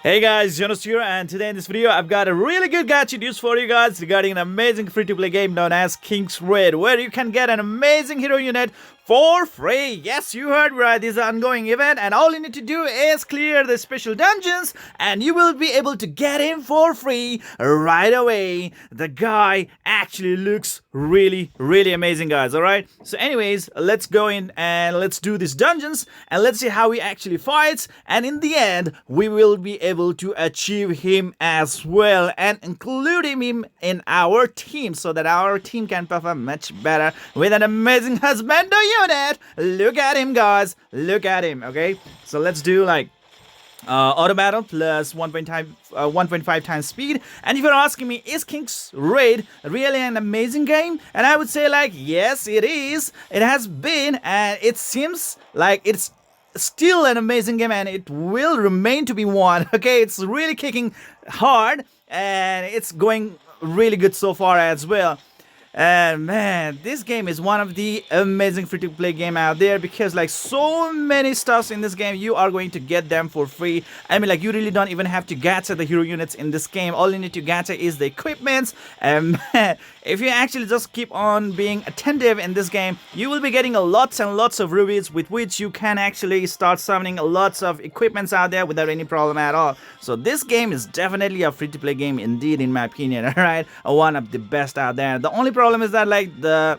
Hey guys, Zennosh here, and today in this video I've got a really good gacha news for you guys regarding an amazing free-to-play game known as King's Raid, where you can get an amazing hero unit for free. Yes, you heard right, this is an ongoing event, and all you need to do is clear the special dungeons and you will be able to get him for free right away. The guy actually looks really amazing, guys. Alright, so anyways, let's go in and let's do these dungeons and let's see how he actually fights, and in the end we will be able to achieve him as well and including him in our team so that our team can perform much better with an amazing husbando unit. Look at him, guys, look at him. Okay, so let's do like auto battle plus 1.5 times speed. And if you're asking me, is King's Raid really an amazing game? And I would say like, yes, it is. It has been, and it seems like it's still an amazing game, and it will remain to be one. Okay, it's really kicking hard and it's going really good so far as well. And man, this game is one of the amazing free-to-play game out there, because like so many stuffs in this game you are going to get them for free. I mean, like, you really don't even have to gacha the hero units in this game. All you need to gacha is the equipments, and man, if you actually just keep on being attentive in this game, you will be getting lots and lots of rubies with which you can actually start summoning lots of equipments out there without any problem at all. So this game is definitely a free-to-play game indeed, in my opinion. Alright, one of the best out there. The only problem is that like the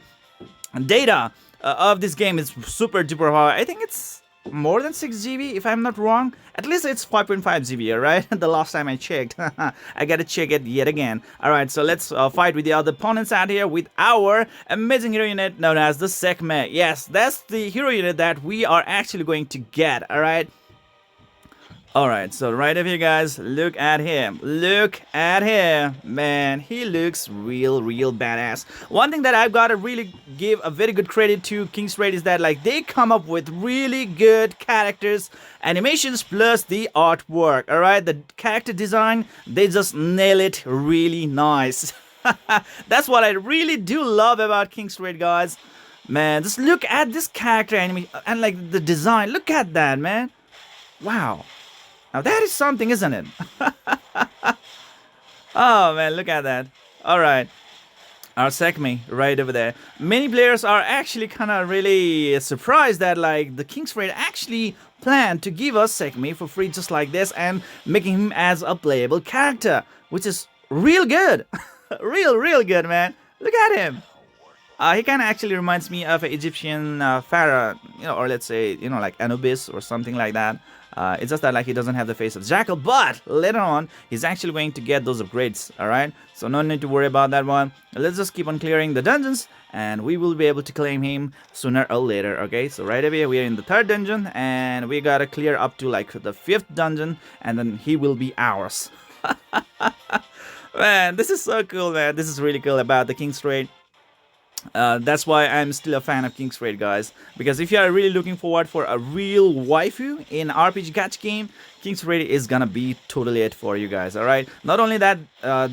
data of this game is super duper high. I think it's more than 6 GB if I'm not wrong. At least it's 5.5 GB, alright? The last time I checked. I gotta check it yet again. Alright, so let's fight with the other opponents out here with our amazing hero unit known as the Shakmeh. Yes, that's the hero unit that we are actually going to get, alright? Alright, so right over here, guys, look at him. Look at him. Man, he looks real badass. One thing that I've got to really give a very good credit to King's Raid is that like they come up with really good characters, animations, plus the artwork. Alright, the character design, they just nail it really nice. That's what I really do love about King's Raid, guys. Man, just look at this character animation and like the design. Look at that, man. Wow. Now that is something, isn't it? Oh man, look at that. Alright, our Shakmeh right over there. Many players are actually kind of really surprised that like the King's Raid actually planned to give us Shakmeh for free just like this and making him as a playable character, which is real good. real good, man. Look at him. He kind of actually reminds me of an Egyptian pharaoh, or let's say, like Anubis or something like that. It's just that like he doesn't have the face of Jackal, but later on he's actually going to get those upgrades. Alright, so no need to worry about that one. Let's just keep on clearing the dungeons and we will be able to claim him sooner or later. Okay, so right over here we are in the 3rd dungeon and we gotta clear up to like the 5th dungeon and then he will be ours. Man, this is so cool, man. This is really cool about the King's Raid. That's why I'm still a fan of King's Raid, guys, because if you are really looking forward for a real waifu in RPG gacha game, King's Raid is gonna be totally it for you guys. Alright, not only that,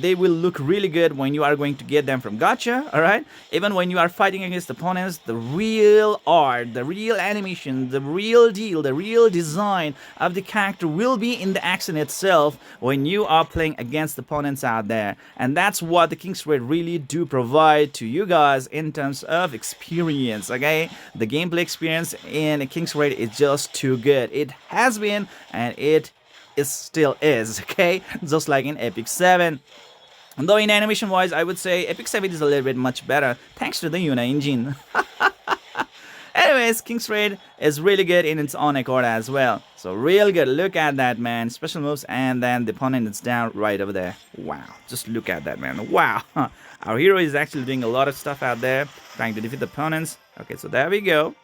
they will look really good when you are going to get them from gacha. Alright, even when you are fighting against opponents, the real art, the real animation, the real deal, the real design of the character will be in the action itself when you are playing against opponents out there. And that's what the King's Raid really do provide to you guys in terms of experience. Okay, the gameplay experience in King's Raid is just too good. It has been, and it still is. Okay, just like in Epic 7. Though in animation wise, I would say Epic 7 is a little bit much better thanks to the Yuna engine. Anyways, King's Raid is really good in its own accord as well. So real good. Look at that, man. Special moves, and then the opponent is down right over there. Wow, just look at that, man. Wow. Our hero is actually doing a lot of stuff out there, trying to defeat the opponents. Okay, so there we go.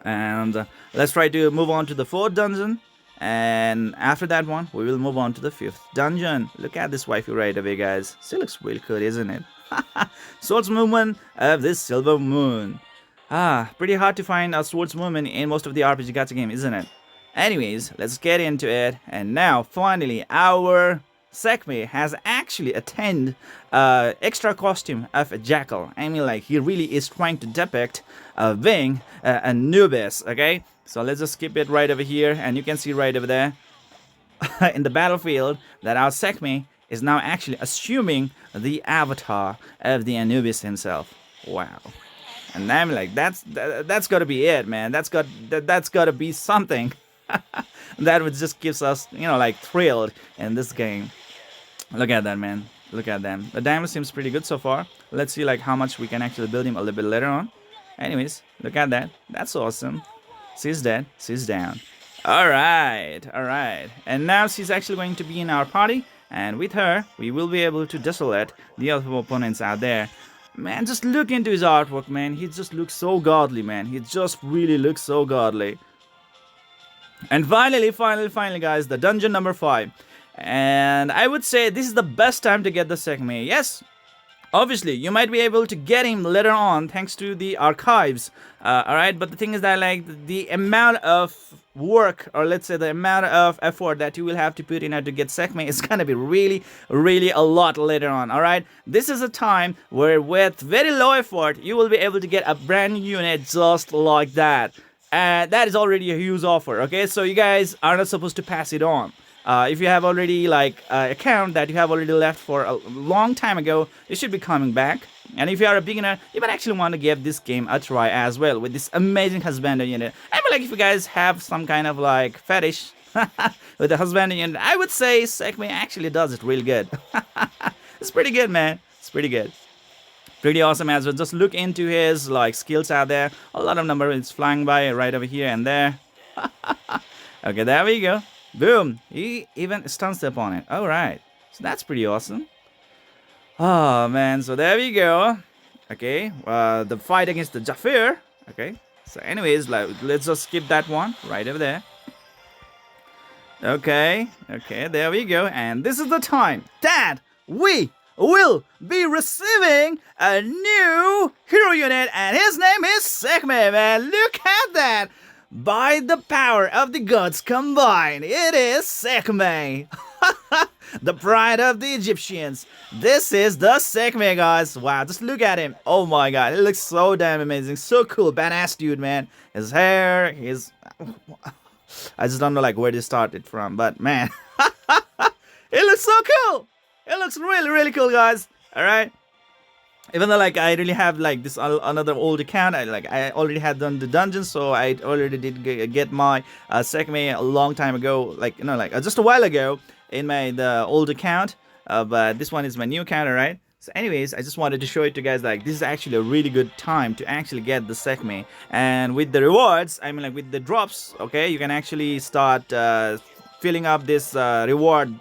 And let's try to move on to the 4th dungeon. And after that one, we will move on to the 5th dungeon. Look at this waifu right away, guys. Still looks real good, isn't it? Swords movement of this silver moon. Pretty hard to find a swords movement in most of the RPG gacha game, isn't it? Anyways, let's get into it. And now, finally, our Shakmeh has actually attained extra costume of a jackal. I mean, like, he really is trying to depict being Anubis, okay? So let's just skip it right over here, and you can see right over there. in the battlefield that our Shakmeh is now actually assuming the avatar of the Anubis himself. Wow. And I'm like, that's got to be it, man. That's got to be something that would just gives us, like thrilled in this game. Look at that, man. Look at them. The diamond seems pretty good so far. Let's see like how much we can actually build him a little bit later on. Anyways, look at that. That's awesome. She's dead. She's down. Alright, alright. And now she's actually going to be in our party. And with her, we will be able to desolate the other opponents out there. Man, just look into his artwork, man. He just looks so godly, man. He just really looks so godly. And finally, guys, the dungeon number 5. And I would say this is the best time to get the Shakmeh. Yes, obviously, you might be able to get him later on thanks to the archives. Alright, but the thing is that like the amount of work, or let's say the amount of effort that you will have to put in to get Shakmeh is gonna be really a lot later on. Alright, this is a time where with very low effort you will be able to get a brand new unit just like that. And that is already a huge offer. Okay, so you guys are not supposed to pass it on. If you have already like account that you have already left for a long time ago, you should be coming back. And if you are a beginner, you might actually want to give this game a try as well with this amazing husbandry unit. I mean, like if you guys have some kind of like fetish with the husbandry unit, I would say Shakmeh actually does it really good. It's pretty good, man. It's pretty good. Pretty awesome as well. Just look into his like skills out there. A lot of number is flying by right over here and there. Okay, there we go. Boom! He even stuns up on it. Alright. So that's pretty awesome. Oh man, so there we go. Okay. The fight against the Jafir. Okay. So anyways, let's just skip that one. Right over there. Okay. Okay, there we go. And this is the time that we will be receiving a new hero unit. And his name is Shakmeh, man. Look at that! By the power of the gods combined, it is Shakmeh. The pride of the Egyptians. This is the Shakmeh, guys. Wow, just look at him. Oh my god, it looks so damn amazing. So cool, badass dude, man. His hair, his... I just don't know like where to start it from, but man. It looks so cool. It looks really cool, guys. Alright. Even though like I really have like this another old account, I already had done the dungeon, so I already did get my Shakmeh a long time ago, like just a while ago in the old account. But this one is my new account, alright. So anyways, I just wanted to show it to you guys like this is actually a really good time to actually get the Shakmeh. And with the rewards, I mean like with the drops, okay, you can actually start filling up this reward,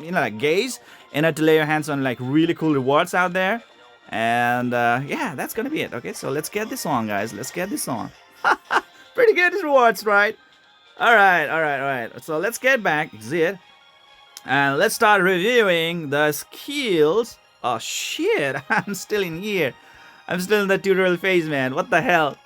like gauge, and to lay your hands on like really cool rewards out there. And yeah, that's gonna be it. Okay, so let's get this on, guys. Let's get this on. Pretty good rewards, right? Alright. So let's get back, exit, and let's start reviewing the skills. Oh shit, I'm still in here. I'm still in the tutorial phase, man. What the hell?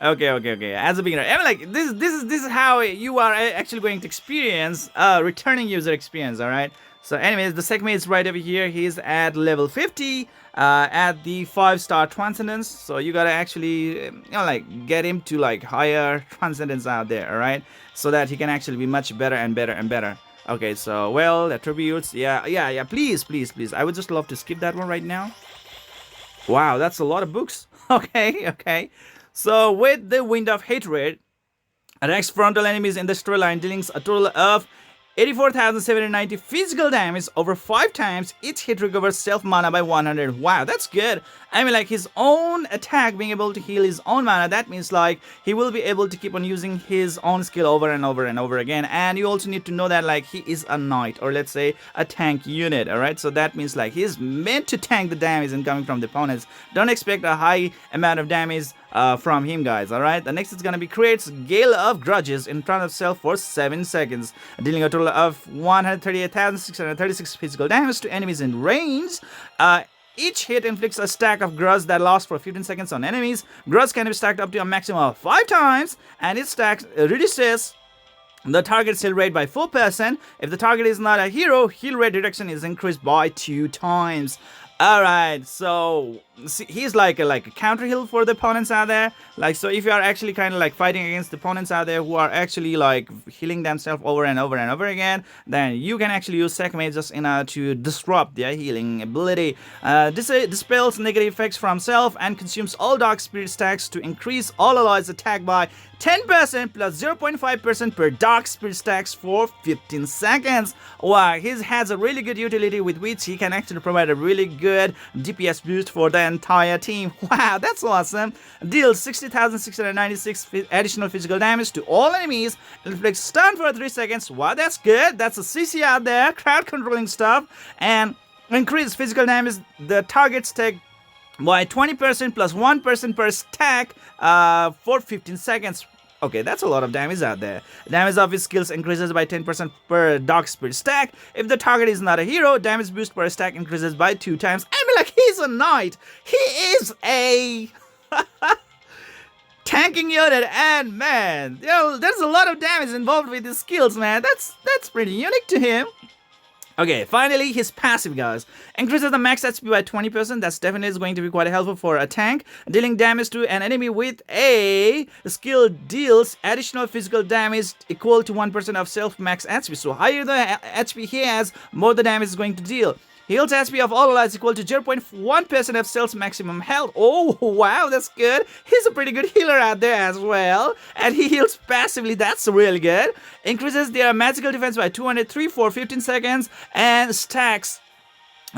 Okay. As a beginner, I mean, like this is how you are actually going to experience returning user experience. Alright. So anyways, the Shakmeh is right over here. He's at level 50 at the 5-star transcendence. So you gotta actually, like get him to like higher transcendence out there, alright? So that he can actually be much better and better. Okay, so well, attributes, yeah. Please. I would just love to skip that one right now. Wow, that's a lot of books. Okay. So with the Wind of Hatred, attacks frontal enemies in the storyline, dealing a total of 84,790 physical damage over 5 times. Each hit recovers self mana by 100. Wow, that's good. I mean, like his own attack being able to heal his own mana, that means like he will be able to keep on using his own skill over and over again. And you also need to know that like he is a knight, or let's say a tank unit, alright? So that means like he's meant to tank the damage incoming from the opponents. Don't expect a high amount of damage from him, guys. Alright, the next is gonna be creates Gale of Grudges in front of self for 7 seconds, dealing a total of 138,636 physical damage to enemies in range. Each hit inflicts a stack of grudge that lasts for 15 seconds on enemies. Grudge can be stacked up to a maximum of 5 times, and it stacks reduces the target's heal rate by 4%. If the target is not a hero, heal rate reduction is increased by 2 times. Alright, so he's like a counter heal for the opponents out there. Like, so if you are actually kind of like fighting against the opponents out there who are actually like healing themselves over and over and over again, then you can actually use Shakmeh just in to disrupt their healing ability. This dispels negative effects from self and consumes all dark spirit stacks to increase all allies attack by 10% plus 0.5% per dark spirit stacks for 15 seconds. Wow, he has a really good utility with which he can actually provide a really good DPS boost for the entire team. Wow, that's awesome. Deals 60,696 additional physical damage to all enemies. Inflicts stun for 3 seconds. Wow, that's good. That's a CC out there, crowd controlling stuff. And increase physical damage the targets take by 20% plus 1% per stack for 15 seconds. Okay, that's a lot of damage out there. Damage of his skills increases by 10% per dark spirit stack. If the target is not a hero, damage boost per stack increases by 2 times. I mean, like, he's a knight. He is a tanking unit, and man, there's a lot of damage involved with his skills, man. That's pretty unique to him. Okay, finally, his passive, guys. Increases the max HP by 20%. That's definitely going to be quite helpful for a tank. Dealing damage to an enemy with a skill deals additional physical damage equal to 1% of self max HP. So higher the HP he has, more the damage is going to deal. Heals HP of all allies equal to 0.1% of self's maximum health. Oh, wow, that's good. He's a pretty good healer out there as well. And he heals passively. That's really good. Increases their magical defense by 203 for 15 seconds. And stacks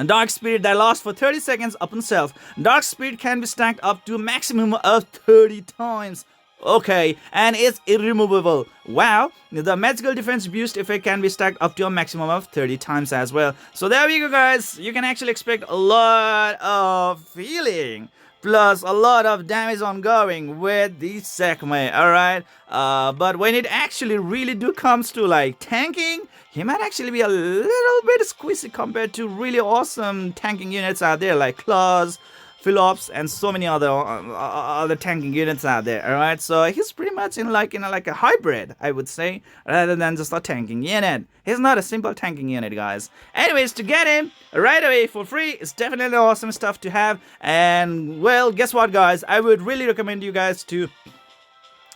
Dark Spirit that lasts for 30 seconds upon self. Dark Spirit can be stacked up to a maximum of 30 times. Okay, and it's irremovable. Wow, the magical defense boost effect can be stacked up to a maximum of 30 times as well. So there we go, guys. You can actually expect a lot of healing plus a lot of damage ongoing with the Shakmeh, alright? But when it actually really comes to like tanking, he might actually be a little bit squeezy compared to really awesome tanking units out there like Claws, Phillips, and so many other tanking units out there. All right, so he's pretty much in a hybrid, I would say, rather than just a tanking unit. He's not a simple tanking unit, guys. Anyways, to get him right away for free is definitely awesome stuff to have. And well, guess what, guys? I would really recommend you guys to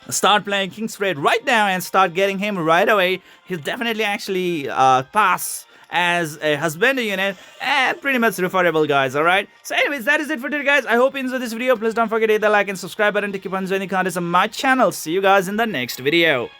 start playing King's Raid right now and start getting him right away. He'll definitely actually pass as a husband unit and pretty much referable, guys. Alright, so anyways, that is it for today, guys. I hope you enjoyed this video. Please don't forget to hit the like and subscribe button to keep on joining content on my channel. See you guys in the next video.